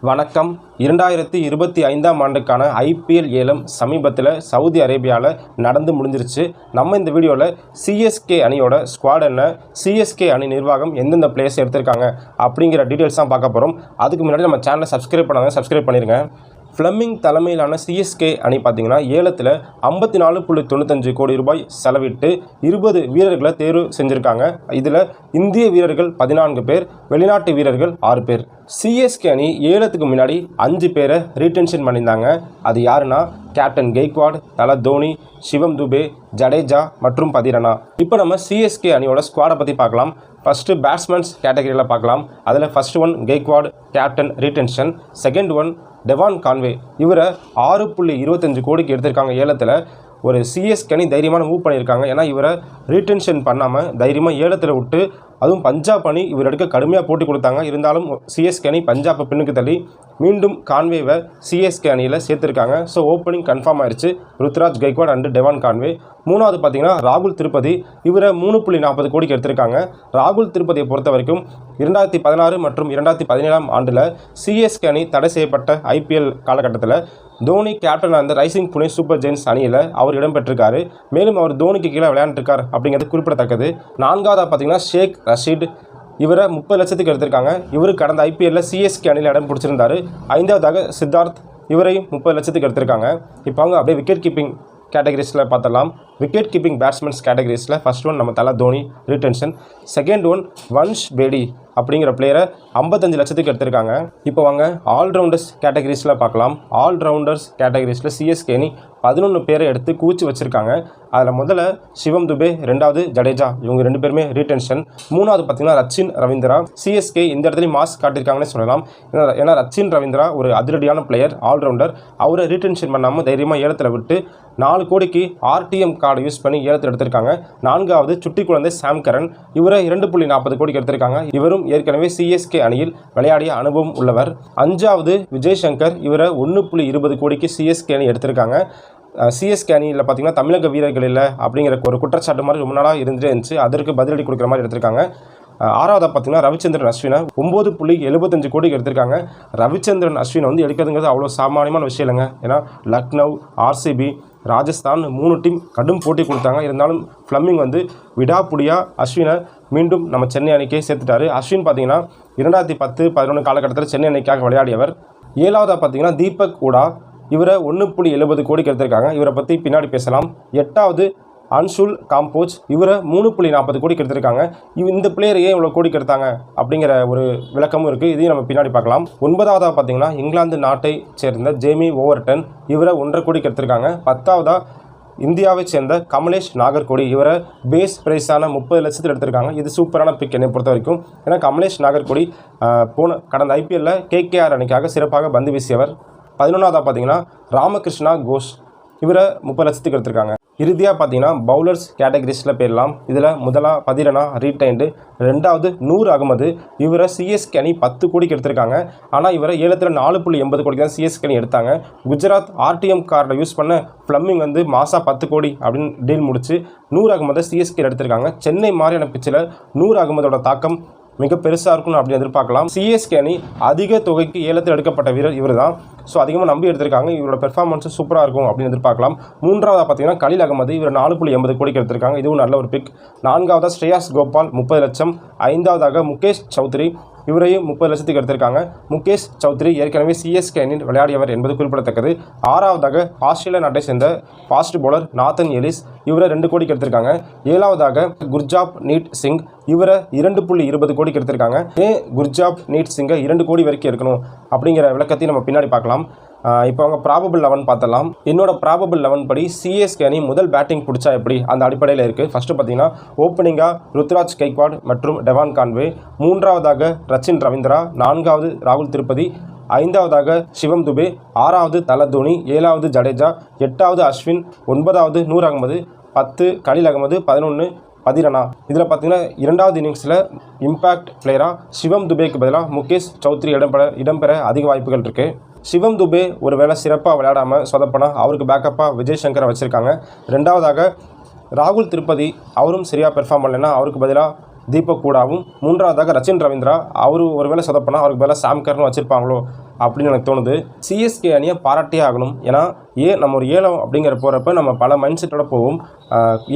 வணக்கம். 2025ஆம் ஆண்டுக்கான ஐபிஎல் ஏலம் சமீபத்தில் சவுதி அரேபியாவில் நடந்து முடிஞ்சிருச்சு. நம்ம இந்த வீடியோவில் சிஎஸ்கே அணியோட ஸ்குவாட் என்ன, சிஎஸ்கே அணி நிர்வாகம் எந்தெந்த பிளேயர்ஸ் எடுத்திருக்காங்க அப்படிங்கிற டீட்டெயில்ஸ் தான் பார்க்க போகிறோம். அதுக்கு முன்னாடி நம்ம சேனலை சப்ஸ்கிரைப் பண்ணாங்க, சப்ஸ்கிரைப் பண்ணிடுங்க. ஃப்ளெமிங் தலைமையிலான சிஎஸ்கே அணி பார்த்திங்கன்னா ஏலத்தில் 54.95 கோடி ரூபாய் செலவிட்டு 20 வீரர்களை தேர்வு செஞ்சுருக்காங்க. இதில் இந்திய வீரர்கள் 14 பேர், வெளிநாட்டு வீரர்கள் 6 பேர். சிஎஸ்கே அணி ஏலத்துக்கு முன்னாடி 5 பேரை ரீடென்ஷன் பண்ணியிருந்தாங்க. அது யாருன்னா கேப்டன் கெய்க்வாட், தல தோனி, சிவம் துபே, ஜடேஜா மற்றும் பதிரனா. இப்போ நம்ம சிஎஸ்கே அணியோட ஸ்குவாடை பற்றி பார்க்கலாம். ஃபஸ்ட்டு பேட்ஸ்மேன்ஸ் கேட்டகரியில் பார்க்கலாம். அதில் first one Gaikwad, captain retention. Second one Devon Conway, இவரை 6.25 கோடிக்கு எடுத்திருக்காங்க ஏலத்தில். ஒரு சிஎஸ்கே அணி தைரியமான மூவ் பண்ணியிருக்காங்க. ஏன்னா இவரை ரீடென்ஷன் பண்ணாமல் தைரியமாக ஏலத்தில் விட்டு, அதுவும் பஞ்சாப் அணி இவர் எடுக்க கடுமையாக போட்டி கொடுத்தாங்க. இருந்தாலும் சிஎஸ்கே அணி பஞ்சாப்பை பின்னுக்கு தள்ளி மீண்டும் கான்வேவை சிஎஸ்கே அணியில் சேர்த்துருக்காங்க. ஸோ ஓப்பனிங் கன்ஃபார்ம் ஆயிடுச்சு, Ruturaj Gaikwad and Devon Conway. மூணாவது பார்த்தீங்கன்னா ராகுல் திருப்பதி, இவரை 3.40 கோடிக்கு எடுத்திருக்காங்க. ராகுல் திருப்பதியை பொறுத்த வரைக்கும் 2016 மற்றும் 2017ஆம் ஆண்டில் சிஎஸ்கே அணி தடை செய்யப்பட்ட ஐபிஎல் காலகட்டத்தில் தோனி கேப்டன் அந்த ரைசிங் புனே சூப்பர் ஜெயின்ஸ் அணியில் அவர் இடம்பெற்றிருக்காரு. மேலும் அவர் தோனிக்கு கீழே விளையாண்டுருக்கார் அப்படிங்கிறது குறிப்பிடத்தக்கது. நான்காவதாக பார்த்தீங்கன்னா ஷேக் ரஷீத், இவரை 30 லட்சத்துக்கு எடுத்திருக்காங்க. இவர் கடந்த ஐபிஎல்லில் சிஎஸ்கே அணியில் இடம் பிடிச்சிருந்தார். ஐந்தாவதாக சித்தார்த், இவரையும் 30 லட்சத்துக்கு எடுத்திருக்காங்க. இப்போ அவங்க அப்படியே விக்கெட் கீப்பிங் கேட்டகரிஸில் பார்த்தலாம். விக்கெட் கீப்பிங் பேட்ஸ்மேன்ஸ் கேட்டகரிஸில் ஃபஸ்ட் ஒன் நம்ம தல Dhoni retention. Second one Vansh Bedi அப்படிங்கிற பிளேயரை 55 லட்சத்துக்கு எடுத்திருக்காங்க. இப்போ வாங்க ஆல்ரவுண்டர்ஸ் கேட்டகரிஸில் பார்க்கலாம். ஆல்ரவுண்டர்ஸ் கேட்டகரிஸில் சிஎஸ்கே அணி 11 பேரை எடுத்து கூச்சி வச்சுருக்காங்க. அதில் முதல்ல சிவம் துபே, ரெண்டாவது ஜடேஜா, இவங்க 2 பேருமே ரீடென்ஷன். மூணாவது பார்த்தீங்கன்னா ரச்சின் ரவீந்திரா. சிஎஸ்கே இந்த இடத்துலையும் மாஸ் காட்டியிருக்காங்கன்னு சொல்லலாம். ஏன்னா ரச்சின் ரவீந்திரா ஒரு அதிரடியான பிளேயர், ஆல்ரவுண்டர். அவரை ரீடென்ஷன் பண்ணாமல் தைரியமாக ஏலத்தில் விட்டு 4 கோடிக்கு ஆர்டிஎம் கார்டு யூஸ் பண்ணி ஏலத்தில் எடுத்திருக்காங்க. நான்காவது சுட்டி குழந்தை சாம் கரன், இவரை 2.40 கோடிக்கு எடுத்திருக்காங்க. இவரும் ஏற்கனவே சிஎஸ்கே அணியில் விளையாடிய அனுபவம் உள்ளவர். அஞ்சாவது விஜய் சங்கர், இவரை 1.20 கோடிக்கு சிஎஸ்கே அணி எடுத்திருக்காங்க. சிஎஸ்கே அணியில் பார்த்தீங்கன்னா தமிழக வீரர்கள் இல்லை அப்படிங்கிற ஒரு குற்றச்சாட்டு மாதிரி ரொம்ப நாளாக இருந்துகிட்டே இருந்துச்சு. அதற்கு பதிலடி கொடுக்குற மாதிரி எடுத்திருக்காங்க. ஆறாவதாக பார்த்தீங்கன்னா ரவிச்சந்திரன் அஸ்வினை 9.75 கோடிக்கு எடுத்திருக்காங்க. ரவிச்சந்திரன் அஸ்வினை வந்து எடுக்கிறதுங்கிறது அவ்வளோ சாமானியமான விஷயம் இல்லைங்க. ஏன்னா லக்னோ, ஆர்சிபி, ராஜஸ்தான் 3 டீம் கடும் போட்டி கொடுத்தாங்க. இருந்தாலும் ஃப்ளெமிங் வந்து விடாப்புடியாக அஸ்வினை மீண்டும் நம்ம சென்னை அணிக்கே சேர்த்துட்டாரு. அஸ்வின் பார்த்தீங்கன்னா 2010-11 காலகட்டத்தில் சென்னை அணிக்காக விளையாடியவர். ஏழாவதாக பார்த்தீங்கன்னா தீபக் ஊடா, இவரை 1.70 கோடிக்கு எடுத்திருக்காங்க. இவரை பற்றி பின்னாடி பேசலாம். எட்டாவது அன்ஷுல் காம்போஜ், இவரை 3.40 கோடிக்கு எடுத்திருக்காங்க. இந்த பிளேயர் ஏன் இவ்வளோ கோடிக்கு எடுத்தாங்க அப்படிங்கிற ஒரு விளக்கமும் இருக்குது. இதையும் நம்ம பின்னாடி பார்க்கலாம். 9வதாக பார்த்தீங்கன்னா இங்கிலாந்து நாட்டை சேர்ந்த ஜேமி ஓவர்டன், இவரை 1.5 கோடிக்கு எடுத்திருக்காங்க. 10வதாக இந்தியாவை சேர்ந்த கமலேஷ் நாகர்கோடி, இவரை பேஸ் பிரைஸான 30 லட்சத்தில் எடுத்திருக்காங்க. இது சூப்பரான பிக் என்னை பொறுத்த வரைக்கும். ஏன்னா கமலேஷ் நாகர்கோடி கடந்த ஐபிஎல்லில் கேகேஆர் அணிக்காக சிறப்பாக பந்து வீசியவர். 11வதாக பார்த்தீங்கன்னா ராமகிருஷ்ணா கோஷ், இவரை 30 லட்சத்துக்கு எடுத்திருக்காங்க. இறுதியாக பார்த்தீங்கன்னா பவுலர்ஸ் கேட்டகரிஸில் போயிடலாம். இதில் முதலாக பதிரனா ரீடைன்டு, ரெண்டாவது நூர் அகமது, இவரை சிஎஸ்கே அணி 10 கோடிக்கு எடுத்திருக்காங்க. ஆனால் இவரை ஏலத்தில் 4.80 கோடிக்கு தான் சிஎஸ்கே அணி எடுத்தாங்க. குஜராத் ஆர்டிஎம் கார்டை யூஸ் பண்ண ஃப்ளெமிங் வந்து மாசா 10 கோடி அப்படின்னு டீல் முடிச்சு நூர் அகமதை சிஎஸ்கே எடுத்திருக்காங்க. சென்னை மாதிரியான பிச்சில் நூர் அகமதோட தாக்கம் மிக பெருசாக இருக்கணும் அப்படின்னு எதிர்பார்க்கலாம். சிஎஸ்கே அணி அதிக தொகைக்கு ஏலத்தில் எடுக்கப்பட்ட வீரர் இவர் தான். ஸோ அதிகமாக நம்பி எடுத்திருக்காங்க. இவரோட பெர்ஃபார்மன்ஸும் சூப்பராக இருக்கும் அப்படின்னு எதிர்பார்க்கலாம். மூன்றாவதாக பார்த்தீங்கன்னா கலீல் அகமது, இவர் 4.80 கோடிக்கு எடுத்திருக்காங்க. இதுவும் நல்ல ஒரு பிக். நான்காவதாக ஸ்ரேயாஸ் கோபால் 30 லட்சம். ஐந்தாவதாக முகேஷ் சௌத்ரி, இவரையும் 30 லட்சத்துக்கு எடுத்திருக்காங்க. முகேஷ் சௌத்ரி ஏற்கனவே சிஎஸ்கே அணியில் விளையாடியவர் என்பது குறிப்பிடத்தக்கது. ஆறாவதாக ஆஸ்திரேலியா நாட்டை சேர்ந்த ஃபாஸ்ட் பவுலர் நாத்தன் எலிஸ், இவரை 2 கோடிக்கு எடுத்திருக்காங்க. ஏழாவதாக குர்ஜாப் நீட் சிங், இவரை 2.20 கோடிக்கு எடுத்திருக்காங்க. ஏன் குர்ஜாப் நீட் சிங்கை 2 கோடி வரைக்கும் இருக்கணும் அப்படிங்கிற விளக்கத்தையும் நம்ம பின்னாடி பார்க்கலாம். இப்போ அவங்க ப்ராபபிள் 11 பார்த்தலாம். என்னோட ப்ராபபிள் 11 படி சிஎஸ்கே அணி முதல் பேட்டிங் பிடிச்சா எப்படி அந்த அடிப்படையில் இருக்குது. ஃபஸ்ட்டு பார்த்தீங்கன்னா ஓப்பனிங்காக ருத்ராஜ் கெய்க்வாட் மற்றும் டெவான் கான்வே, மூன்றாவதாக ரச்சின் ரவீந்திரா, நான்காவது ராகுல் திருப்பதி, ஐந்தாவதாக சிவம் துபே, ஆறாவது தல தோனி, ஏழாவது ஜடேஜா, எட்டாவது அஸ்வின், 9வது நூர் அகமது, 10 கலீல் அகமது, 11 பதிரனா. இதில் பார்த்தீங்கன்னா 2வது இன்னிங்ஸில் இம்பேக்ட் பிளேயராக சிவம் துபேக்கு பதிலாக முகேஷ் சௌத்ரி இடம்பெற அதிக வாய்ப்புகள் இருக்குது. சிவம் துபே ஒரு வேளை சிறப்பாக விளையாடாமல் சொதப்பனா அவருக்கு பேக்கப்பாக விஜய் சங்கரை வச்சுருக்காங்க. ரெண்டாவதாக ராகுல் திருப்பதி, அவரும் சரியாக பெர்ஃபார்ம் பண்ணலைன்னா அவருக்கு பதிலாக தீபக் கூடாவும், மூன்றாவதாக ரச்சின் ரவீந்திரா, அவர் ஒருவேளை சொதப்பினா அவருக்கு பதிலாக சாம் கர்னும் வச்சுருப்பாங்களோ அப்படின்னு எனக்கு தோணுது. சிஎஸ்கே அணியை பாராட்டியே ஆகணும். ஏன்னா நம்ம ஒரு ஏலம் அப்படிங்கிற போகிறப்ப நம்ம பல மைண்ட் செட்டோட போவோம்.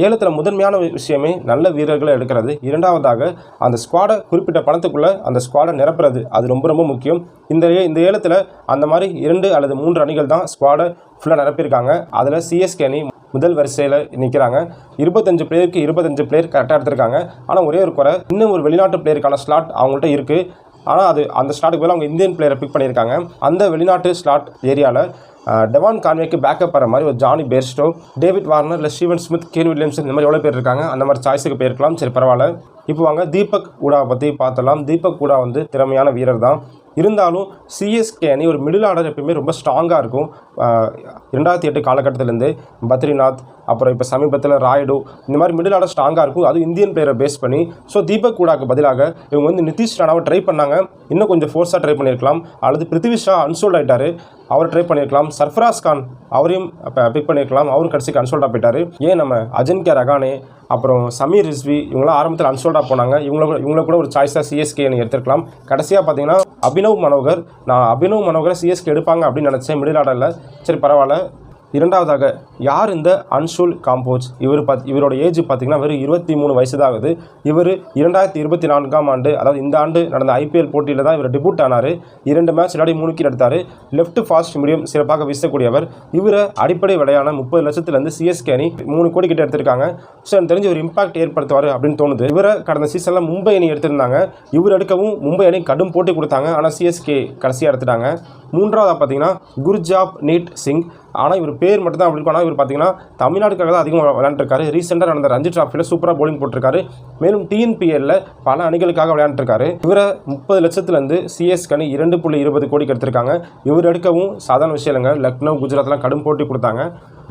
ஏலத்தில் முதன்மையான விஷயமே நல்ல வீரர்களை எடுக்கிறது. இரண்டாவதாக அந்த ஸ்குவாடை குறிப்பிட்ட பணத்துக்குள்ளே அந்த ஸ்குவாடை நிரப்புறது, அது ரொம்ப ரொம்ப முக்கியம். இந்த ஏலத்தில் அந்த மாதிரி 2 அல்லது 3 அணிகள் தான் ஸ்குவாடை ஃபுல்லாக நிரப்பியிருக்காங்க. அதில் சிஎஸ்கே அணி முதல் வரிசையில் நிற்கிறாங்க. 25 பிளேயருக்கு 25 பிளேயர் கரெக்டாக எடுத்திருக்காங்க. ஆனால் ஒரே ஒரு குறை, இன்னும் ஒரு வெளிநாட்டு பிளேயருக்கான ஸ்லாட் அவங்கள்ட்ட இருக்குது. ஆனால் அந்த ஸ்லாட்டுக்கு பதிலாக அவங்க இந்தியன் பிளேயரை பிக் பண்ணியிருக்காங்க. அந்த வெளிநாட்டு ஸ்லாட் ஏரியாவில் டெவான் கான்வேக்கு பேக்கப் வர மாதிரி ஒரு ஜானி பேர்ஸ்டோ, டேவிட் வார்னர், இல்லை ஸ்டீவன் ஸ்மித், கேன் வில்லியம்சன், இந்த மாதிரி எவ்வளோ பேர் இருக்காங்க. அந்த மாதிரி சாய்ஸுக்கு போயிருக்கலாம். சரி, பரவாயில்ல. இப்போ வாங்க தீபக் ஹூடாவை பற்றி பார்த்தலாம். தீபக் ஹூடா திறமையான வீரர் தான். இருந்தாலும் சிஎஸ்கே அணி ஒரு மிடில் ஆர்டர் எப்பயுமே ரொம்ப ஸ்ட்ராங்காக இருக்கும். 2008 காலகட்டத்திலேருந்து பத்ரிநாத், அப்புறம் இப்போ சமீபத்தில் ராய்டு, இந்த மாதிரி மிடில் ஆர்டர் ஸ்ட்ராங்காக இருக்கும். அதுவும் இந்தியன் பிளேயரை பேஸ் பண்ணி. ஸோ தீபக் ஹூடாக்கு பதிலாக இவங்க நிதிஷ் ராணாவை ட்ரை பண்ணாங்க. இன்னும் கொஞ்சம் ஃபோர்ஸாக ட்ரை பண்ணியிருக்கலாம். அல்லது பிருத்திவி ஷா அன்சோல்ட் ஆகிட்டார், அவர் ட்ரை பண்ணியிருக்கலாம். சர்ஃப்ராஸ் கான் அவரையும் பிக் பண்ணியிருக்கலாம். அவரும் கடைசிக்கு அன்சோல்டாக போயிட்டார். ஏன் நம்ம அஜன்கே ரகானே, அப்புறம் சமீர் ரிஸ்வி, இவங்களாம் ஆரம்பத்தில் அன்சோல்டாக போனாங்க. இவங்கள கூட ஒரு சாய்ஸாக சிஎஸ்கே அணி எடுத்துருக்கலாம். கடைசியாக பார்த்தீங்கன்னா அபினவ் மனோகரை சிஎஸ்கே எடுப்பாங்க அப்படின்னு நினச்சேன் மிடில் ஆர்டரில். சரி, பரவாயில்ல. இரண்டாவதாக யார் இந்த அன்ஷுல் காம்போஸ்? இவரோட ஏஜ் பார்த்திங்கன்னா வெறும் 23 வயசு தான் ஆகுது. இவர் 2024ஆம் ஆண்டு, அதாவது இந்த ஆண்டு நடந்த ஐபிஎல் போட்டியில் தான் இவர் டெபியூட் ஆனார். 2 மேட்ச் விளையாடி 3 விக்கெட் எடுத்தார். லெஃப்ட் ஃபாஸ்ட் மீடியம் சிறப்பாக வீசக்கூடியவர். இவரை அடிப்படை விலையான 30 லட்சத்துலேருந்து சிஎஸ்கே அணி 3 கோடி கிட்ட எடுத்திருக்காங்க. ஸோ எனக்கு தெரிஞ்ச ஒரு இம்பாக்ட் ஏற்படுத்துவார் அப்படின்னு தோணுது. இவரை கடந்த சீசனில் மும்பை அணி எடுத்திருந்தாங்க. இவர் எடுக்கவும் மும்பை அணி கடும் போட்டி கொடுத்தாங்க. ஆனால் சிஎஸ்கே கடைசியாக எடுத்துட்டாங்க. மூன்றாவதாக பார்த்தீங்கன்னா குர்ஜாப் நீட் சிங். ஆனால் இவர் பேர் மட்டும் தான் அப்படி இருக்கும். ஆனால் இவர் பார்த்தீங்கன்னா தமிழ்நாடுக்காக தான் அதிகமாக விளையாண்டுருக்காரு. ரீசெண்டாக நடந்த ரஞ்சி டிராஃபியில் சூப்பராக போலிங் போட்டிருக்காரு. மேலும் டிஎன்பிஎல்ல பல அணிகளுக்காக விளையாண்டுருக்காரு. இவரை 30 லட்சத்துலேருந்து சிஎஸ்கே அணி 2.20 கோடிக்கு எடுத்திருக்காங்க. இவர் எடுக்கவும் சாதாரண விஷயம் இல்லைங்க. லக்னோ, குஜராத்லாம் கடும் போட்டி கொடுத்தாங்க.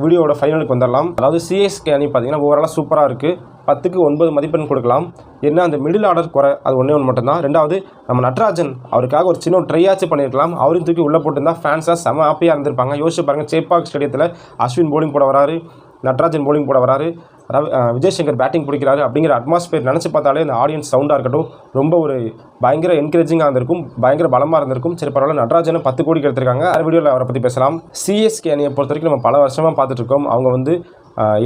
வீடியோட ஃபைனலுக்கு வந்துடலாம். அதாவது சிஎஸ்கே அணி பார்த்தீங்கன்னா ஓவராலாக சூப்பராக இருக்குது. 10க்கு 9 மதிப்பெண் கொடுக்கலாம். என்ன அந்த மிடில் ஆர்டர் குறை, அது ஒன்றே மட்டும்தான். ரெண்டாவது, நம்ம நட்ராஜன் அவருக்காக ஒரு சின்ன ட்ரையாச்சும் பண்ணியிருக்கலாம். அவரையும் தூக்கி உள்ளே போட்டுருந்தா ஃபேன்ஸாக செம ஹாப்பியாக இருந்திருப்பாங்க. யோசிச்சு பாருங்கள், சேப்பாக் ஸ்டேடியத்தில் அஸ்வின் போலிங் போட வராரு, நட்ராஜன் போலிங் போட வராரு, விஜய் சங்கர் பேட்டிங் பிடிக்கிறாரு. அப்படிங்கிற அட்மாஸ்பியர் நினச்சி பார்த்தாலே இந்த ஆடியன்ஸ் சவுண்டாக இருக்கட்டும் ரொம்ப ஒரு பயங்கர என்கரேஜிங்காக இருந்திருக்கும், பயங்கர பலமாக இருந்திருக்கும். சரி, பரவாயில்ல. நட்ராஜனை 10 கோடிக்கு எடுத்திருக்காங்க. அந்த வீடியோவில் அவரை பற்றி பேசலாம். சிஎஸ்கே அணியை பொறுத்த வரைக்கும் நம்ம பல வருஷமாக பார்த்துட்ருக்கோம். அவங்க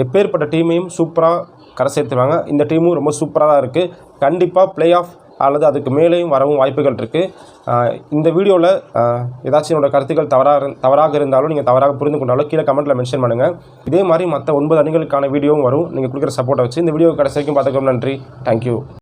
எப்பேற்பட்ட டீமையும் சூப்பராக கரை சேர்த்துருவாங்க. இந்த டீமும் ரொம்ப சூப்பராக தான் இருக்குது. கண்டிப்பாக பிளே ஆஃப் அல்லது அதுக்கு மேலேயும் வரவும் வாய்ப்புகள் இருக்குது. இந்த வீடியோவில் ஏதாச்சும் என்னோட கருத்துக்கள் தவறாக இருந்தாலும், நீங்கள் தவறாக புரிந்து கொண்டாலும் கீழே கமெண்ட்டில் மென்ஷன் பண்ணுங்கள். இதே மாதிரி மற்ற 9 அணிகளுக்கான வீடியோவும் வரும். நீங்கள் கொடுக்குற சப்போர்ட்டை வச்சு இந்த வீடியோ கடைசி வரைக்கும் பார்த்துக்கோம். நன்றி. தேங்க்யூ.